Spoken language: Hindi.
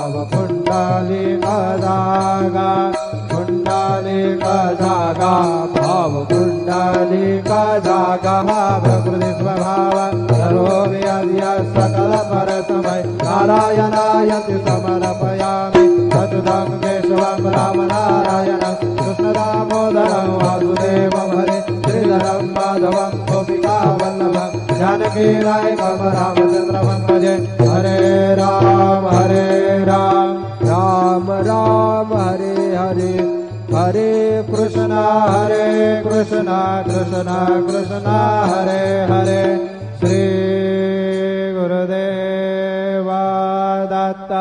भाव पुंडलिका जागा पुंडलिका जागा भाव पुंडलिका जागा प्रकृति स्वभाव सर्वोव्याधिया सकल परतमय नारायणायति समर्पयामि अच्युतं केशवं राम नारायणं कृष्ण दामोदरं वासुदेवं हरे श्रीधरं माधवं गोपिका वल्लभं जानकी नायकं रामचन्द्रं भजे हरे राम राम राम हरे हरे हरे कृष्ण कृष्ण कृष्ण हरे हरे श्री गुरुदेव दत्त।